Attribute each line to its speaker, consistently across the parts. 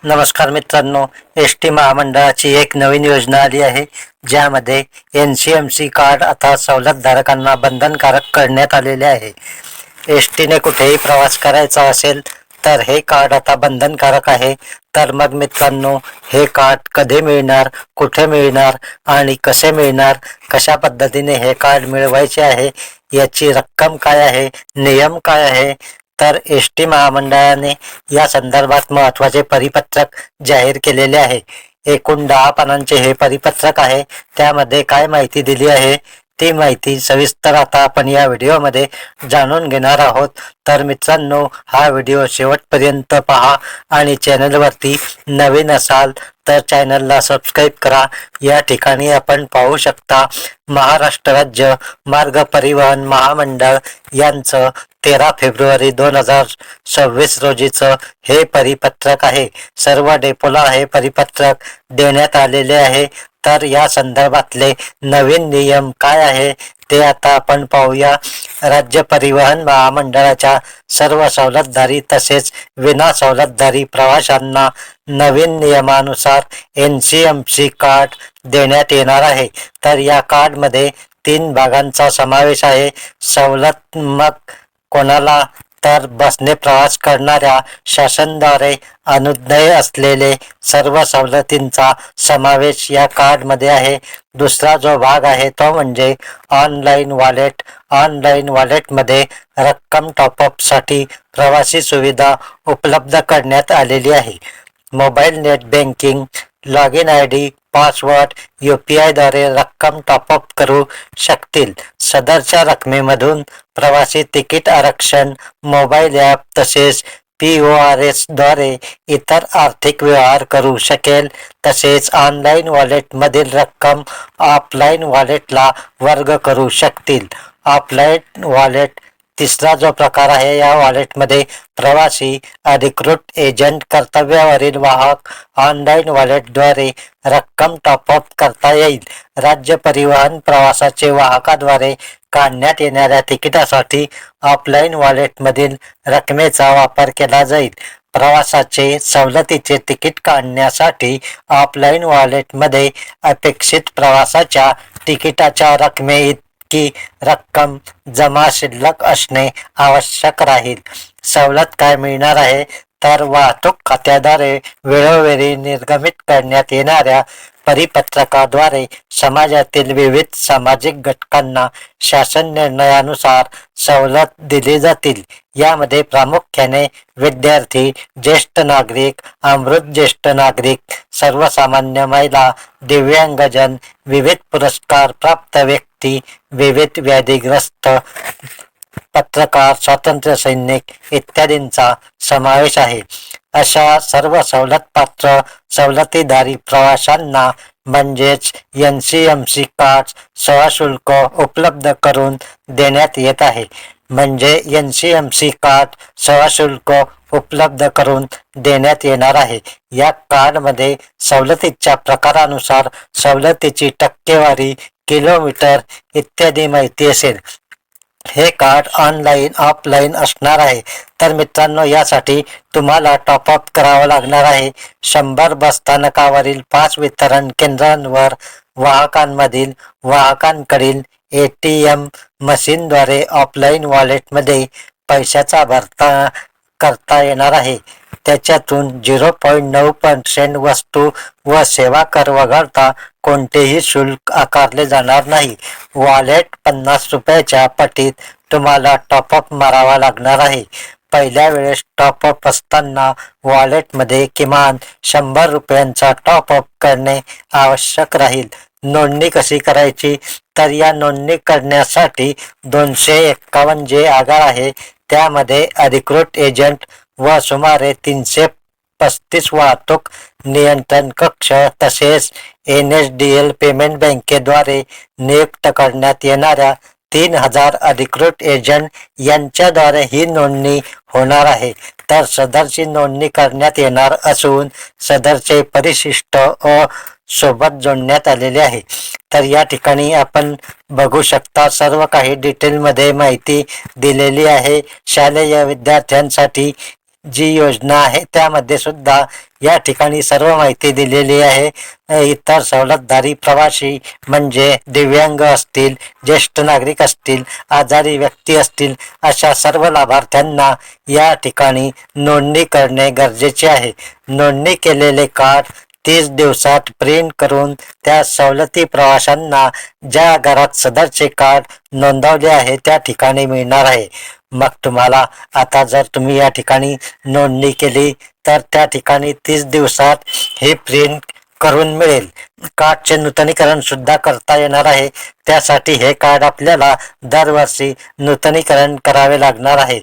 Speaker 1: नमस्कार मित्रांनो, S T महामंडळाची एक नवीन योजना आली आहे, ज्यामध्ये NCMC कार्ड आता सवलतधारकांना बंधनकारक करण्यात आलेले आहे. एस टीने कुठेही प्रवास करायचा असेल तर हे कार्ड आता बंधनकारक आहे. तर मग मित्रांनो, हे कार्ड कधी मिळणार, कुठे मिळणार आणि कसे मिळणार, कशा पद्धतीने हे कार्ड मिळवायचे आहे, याची रक्कम काय आहे, नियम काय आहे, तर एस टी महामंडळाने या संदर्भात महत्त्वाचे परिपत्रक जाहीर केलेले आहे. एकूण 10 पानांचे हे परिपत्रक आहे. त्यामध्ये काय माहिती दिली आहे ती माहिती सविस्तर आता आपण या व्हिडिओमध्ये जाणून घेणार आहोत. तर मित्रांनो, हा व्हिडिओ शेवटपर्यंत पहा आणि चॅनलवरती नवीन असाल तर चॅनलला सबस्क्राईब करा. या ठिकाणी आपण पाहू शकता, महाराष्ट्र राज्य मार्ग परिवहन महामंडळ यांचं 13 फेब्रुवारी 2026 रोजीचं हे परिपत्रक आहे. सर्व डेपोला हे परिपत्रक देण्यात आलेले आहे. तर या संदर्भातले नवीन नियम काय आहे ते आता आपण पाहूया. राज्य परिवहन महामंडळाच्या सर्व सवलतधारी तसेच विना सवलतधारी प्रवाशांना नवीन नियमानुसार NCMC कार्ड देण्यात येणार आहे. तर या कार्डमध्ये 3 भागांचा समावेश आहे. सवलत मग कोणाला, तर बसने प्रवास करणाऱ्या शासनाद्वारे अनुज्ञेय असलेले सर्व सवलतींचा समावेश या कार्डमध्ये आहे. दुसरा जो भाग आहे तो म्हणजे ऑनलाईन वॉलेट. ऑनलाईन वॉलेटमध्ये रक्कम टॉपअपसाठी प्रवासी सुविधा उपलब्ध करण्यात आलेली आहे. Mobile net banking, log in ID, password, UPI द्वारे रक्कम टॉपअप करू शकतील. सदरच्या रकमेमधून प्रवासी तिकीट आरक्षण, मोबाईल ॲप तसेच PORS द्वारे इतर आर्थिक व्यवहार करू शकेल. तसेच ऑनलाईन वॉलेटमधील रक्कम ऑफलाईन वॉलेटला वर्ग करू शकतील. ऑफलाईन वॉलेट तिसरा जो प्रकार आहे, या वॉलेटमध्ये प्रवासी, अधिकृत एजंट, कर्तव्यावरील वाहक ऑनलाईन वॉलेटद्वारे रक्कम टॉपअप करता येईल. राज्य परिवहन प्रवासाचे वाहकाद्वारे काढण्यात येणाऱ्या तिकिटासाठी ऑफलाईन वॉलेटमधील रकमेचा वापर केला जाईल. प्रवासाचे सवलतीचे तिकीट काढण्यासाठी ऑफलाईन वॉलेटमध्ये अपेक्षित प्रवासाच्या तिकिटाच्या रकमेइतकी रक्कम जमा शिल्लक असणे आवश्यक राहील. सवलत काय मिळणार आहे, तर वाहतूक खात्याद्वारे वेळोवेळी निर्गमित करण्यात येणाऱ्या परिपत्रकाद्वारे समाजातील विविध सामाजिक घटकांना शासन निर्णयानुसार सवलत दिली जातील. यामध्ये प्रामुख्याने विद्यार्थी, ज्येष्ठ नागरिक, अमृत ज्येष्ठ नागरिक, सर्वसामान्य महिला, दिव्यांगजन, विविध पुरस्कार प्राप्त व्यक्ती, विविध व्याधीग्रस्त, पत्रकार, स्वातंत्र्य सैनिक इत्यादींचा समावेश आहे. अशा सर्व सवलतपात्र सवलतीधारी प्रवाशांना म्हणजेच NCMC कार्ड सशुल्क उपलब्ध करून देण्यात येत आहे. म्हणजे NCMC कार्ड सशुल्क उपलब्ध करून देण्यात येणार आहे. या कार्डमध्ये सवलतीच्या प्रकारानुसार सवलतीची टक्केवारी, किलोमीटर इत्यादी माहिती असेल. हे कार्ड ऑनलाईन ऑफलाईन असणार आहे. तर मित्रांनो, यासाठी तुम्हाला टॉपअप करावं लागणार आहे. 100 बस स्थानकावरील 5 वितरण केंद्रांवर वाहकांकडील ATM मशीनद्वारे ऑफलाईन वॉलेटमध्ये पैशाचा भरता करता येणार आहे. त्याच्यातून 0.9% वस्तू व सेवा कर वगळता कोणतेही शुल्क आकारले जाणार नाही. वॉलेट 50 रुपयाच्या पटीत तुम्हाला टॉपअप मारावा लागणार आहे. पहिल्या वेळेस टॉपअप असताना वॉलेटमध्ये किमान 100 रुपयांचा टॉपअप करणे आवश्यक राहील. नोंदणी कशी करायची, तर या नोंदणी करण्यासाठी 251 जे आगार आहे त्यामध्ये अधिकृत एजंट व सुमारे 335 वाहतूक नियंत्रण कक्ष तसेच NSDL पेमेंट बँकेद्वारे नियुक्त करण्यात येणाऱ्या 3000 अधिकृत एजंट यांच्याद्वारे ही नोंदणी होणार आहे. तर सदरची नोंदणी करण्यात येणार असून सदरचे परिशिष्ट सोबत जोडण्यात आलेले आहे. तर या ठिकाणी आपण बघू शकता, सर्व काही डिटेलमध्ये माहिती दिलेली आहे. शालेय विद्यार्थ्यांसाठी जी योजना आहे त्यामध्ये सुद्धा या ठिकाणी सर्व माहिती दिलेली आहे. इतर सवलतदारी प्रवासी म्हणजे दिव्यांग असतील, ज्येष्ठ नागरिक असतील, आजारी व्यक्ती असतील, अशा सर्व लाभार्थ्यांना या ठिकाणी नोंदणी करणे गरजेचे आहे. नोंदणी केलेले कार्ड 30 दिवसात प्रिंट करून त्या सवलती प्रवाशांना ज्या घरात सदरचे कार्ड नोंदवले आहे त्या ठिकाणी मिळणार आहे. मग तुम्हाला आता जर तुम्ही या ठिकाणी नोंदणी केली तर त्या ठिकाणी 30 दिवसात हे प्रिंट करून मिळेल. कार्डचे नूतनीकरण सुद्धा करता येणार आहे. त्यासाठी हे कार्ड आपल्याला दरवर्षी नूतनीकरण करावे लागणार आहे,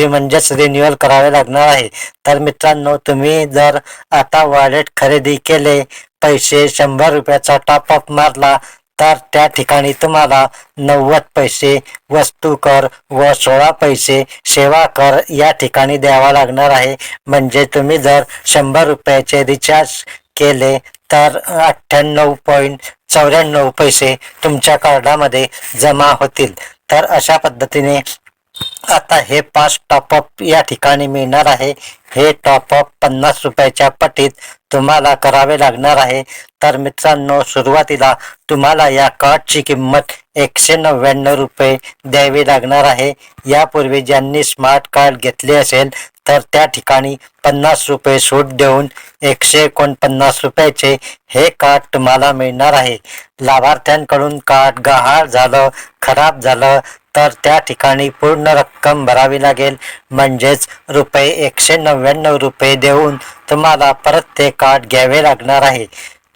Speaker 1: म्हणजेच रिन्युअल करावे लागणार आहे. तर मित्रांनो, तुम्ही जर आता वॉलेट खरेदी केले, पैसे 100 रुपयाचा टॉपअप मारला तर त्या ठिकाणी तुम्हाला 90 पैसे वस्तू कर व 16 पैसे सेवा कर या ठिकाणी द्यावा लागणार आहे. म्हणजे तुम्ही जर 100 रुपयाचे रिचार्ज केले तर 98.94 पैसे तुमच्या कार्डामध्ये जमा होतील. तर अशा पद्धतीने आता हे 5 टॉपअप या ठिकाणी मिळणार आहे. हे टॉपअप 50 रुपयाच्या पटीत तुम्हाला करावे लागणार आहे. तर मित्रांनो, सुरुवातीला तुम्हाला या कार्डची किंमत 199 रुपये द्यावी लागणार आहे. यापूर्वी ज्यांनी स्मार्ट कार्ड घेतले असेल तर त्या ठिकाणी 50 रुपये सूट देऊन 149 रुपयाचे हे कार्ड तुम्हाला मिळणार आहे. लाभार्थ्यांकडून कार्ड गहाळ झालं, खराब झालं तर त्या ठिकाणी पूर्ण रक्कम भरावी लागेल. म्हणजेच रुपये 199 रुपये देऊन तुम्हाला परत ते कार्ड घ्यावे लागणार आहे.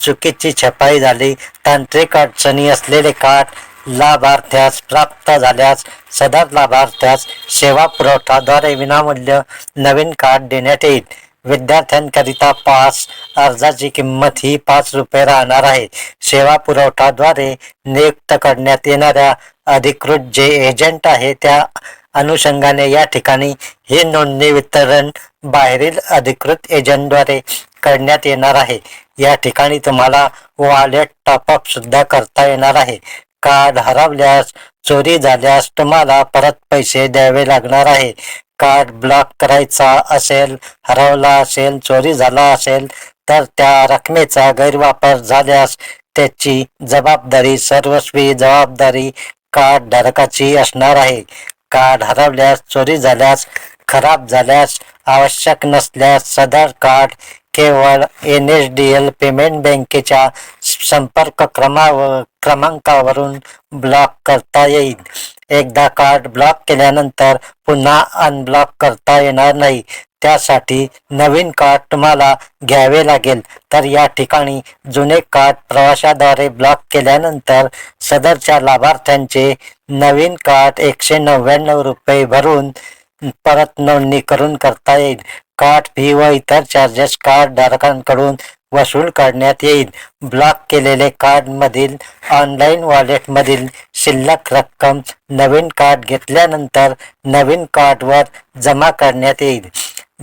Speaker 1: चुकीची छपाई झाली, तांत्रिक अडचणी असलेले कार्ड लाभार्थ्यास प्राप्त झाल्यास सदर लाभार्थ्यास सेवा पुरवठाद्वारे विनामूल्य नवीन कार्ड देण्यात येईल. विद्यार्थ्यांकरिता पास अर्जाची किंमत ही 5 रुपये राहणार आहे. सेवा पुरवठाद्वारे नियुक्त करण्यात येणाऱ्या अधिकृत जे एजंट आहे त्या अनुषंगाने या ठिकाणी हे नोंदणी वितरण बाहेरील अधिकृत एजंटद्वारे करण्यात येणार आहे. या ठिकाणी तुम्हाला वॉलेट टॉपअप सुद्धा करता येणार आहे. कार्ड हरवल्यास, चोरी झाल्यास तुम्हाला परत पैसे द्यावे लागणार आहे. कार्ड ब्लॉक करायचा असेल, हरवला असेल, चोरी झाला असेल तर त्या रकमेचा गैरवापर झाल्यास त्याची जबाबदारी, सर्वस्वी जबाबदारी कार्ड धारकाची असणार आहे. कार्ड हरवल्यास, चोरी झाल्यास, खराब झाल्यास, आवश्यक नसल्यास सदर कार्ड केवळ NSDL पेमेंट बँकेच्या संपर्क क्रमांकावरून ब्लॉक करता येईल. एकदा कार्ड ब्लॉक केल्यानंतर पुन्हा अनब्लॉक करता येणार नाही. त्यासाठी नवीन कार्ड तुम्हाला घ्यावे लागेल. तर या ठिकाणी जुने कार्ड प्रवाशाद्वारे ब्लॉक केल्यानंतर सदरच्या लाभार्थ्यांचे नवीन कार्ड 199 रुपये भरून परत नोंदणी करून करता येईल. कार्ड फी व इतर चार्जेस कार्ड धारकांकडून वसूल करण्यात येईल. ब्लॉक केलेले कार्डमधील ऑनलाईन वॉलेटमधील शिल्लक रक्कम नवीन कार्ड घेतल्यानंतर नवीन कार्डवर जमा करण्यात येईल.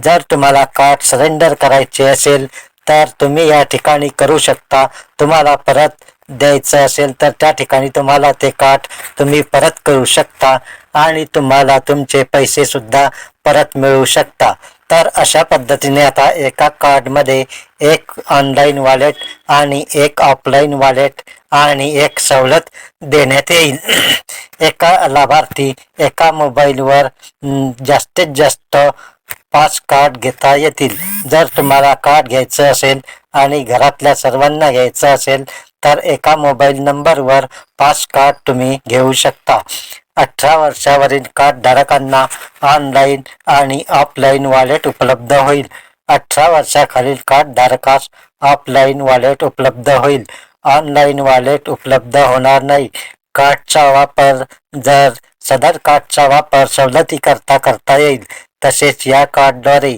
Speaker 1: जर तुम्हाला कार्ड सरेंडर करायचे असेल तर तुम्ही या ठिकाणी करू शकता. तुम्हाला परत द्यायचं असेल तर त्या ठिकाणी तुम्हाला ते कार्ड तुम्ही परत करू शकता आणि तुम्हाला तुमचे पैसे सुद्धा परत मिळू शकता. तर अशा पद्धतीने आता एका कार्डमध्ये एक ऑनलाईन वॉलेट आणि एक ऑफलाईन वॉलेट आणि एक सवलत देण्यात येईल. एका लाभार्थी एका मोबाईलवर जास्तीत जास्त 5 कार्ड घेता येतील. जर तुम्हाला कार्ड घ्यायचं असेल आणि घरातल्या सर्वांना घ्यायचं असेल तर एका मोबाईल नंबरवर 5 कार्ड तुम्ही घेऊ शकता. 18 वर्षावरील कार्ड धारकांना ऑनलाईन आणि ऑफलाईन वॉलेट उपलब्ध होईल. 18 वर्षाखालील कार्ड धारकास ऑफलाईन वॉलेट उपलब्ध होईल. ऑनलाईन वॉलेट उपलब्ध होणार नाही. सदर कार्डचा वापर सवलती करता येईल. तसेच या कार्डद्वारे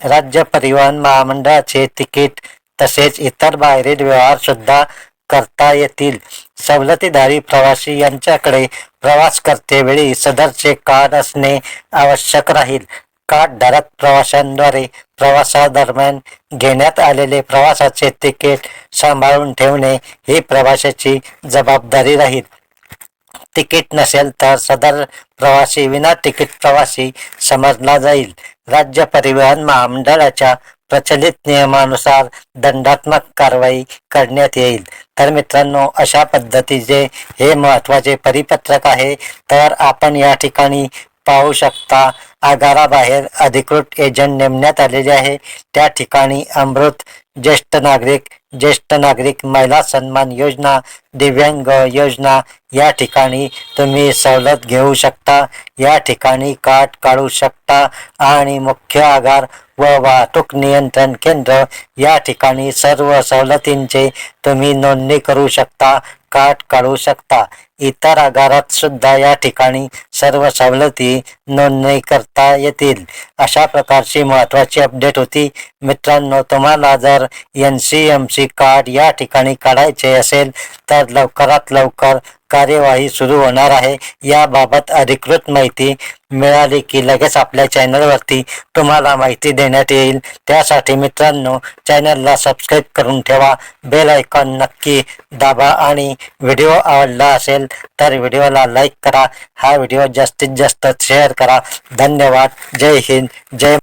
Speaker 1: राज्य परिवहन महामंडळाचे तिकीट तसेच इतर बाहेरील व्यवहार सुद्धा करता येतील. सवलतीधारी प्रवासी यांच्याकडे प्रवास करतेवेळी सदरचे कार्ड असणे आवश्यक राहील. कार्ड धारक प्रवाशांद्वारे प्रवासादरम्यान घेण्यात आलेले प्रवासाचे तिकीट सांभाळून ठेवणे ही प्रवाशाची जबाबदारी राहील. तिकीट नसेल तर सदर प्रवासी विना तिकीट प्रवासी समजला जाईल. राज्य परिवहन महामंडळाच्या प्रचलित नियमानुसार दंडात्मक कारवाई करण्यात येईल. तर मित्रांनो, अशा पद्धतीचे हे महत्त्वाचे परिपत्रक आहे. तर आपण या ठिकाणी पाहू शकता, आगाराबाहेर अधिकृत एजंट नेमण्यात आलेले आहे. त्या ठिकाणी अमृत, ज्येष्ठ नागरिक महिला सन्मान योजना, दिव्यांग योजना या ठिकाणी तुम्ही सवलत घेऊ शकता. या ठिकाणी कार्ड काढू शकता आणि मुख्य आगार व वाहतूक नियंत्रण केंद्र या ठिकाणी सर्व सवलतींचे तुम्ही नोंदणी करू शकता, कार्ड काढू शकता. इतर आगारात सुद्धा या ठिकाणी सर्व सवलती नोंदणी करता येतील. अशा प्रकारची महत्त्वाची अपडेट होती. मित्रांनो, तुम्हाला जर NCMC कार्ड या ठिकाणी काढायचे असेल तर लवकरात लवकर कार्यवाही सुरू होणार आहे. याबाबत अधिकृत माहिती मिळाली की लगेच आपल्या चॅनलवरती तुम्हाला माहिती देण्यात येईल. त्यासाठी मित्रांनो, चॅनलला सबस्क्राईब करून ठेवा, बेल आयकॉन नक्की दाबा आणि व्हिडिओ आवडला असेल तर व्हिडिओला लाईक करा. हा व्हिडिओ जास्तीत जास्त शेअर करा. धन्यवाद. जय हिंद, जय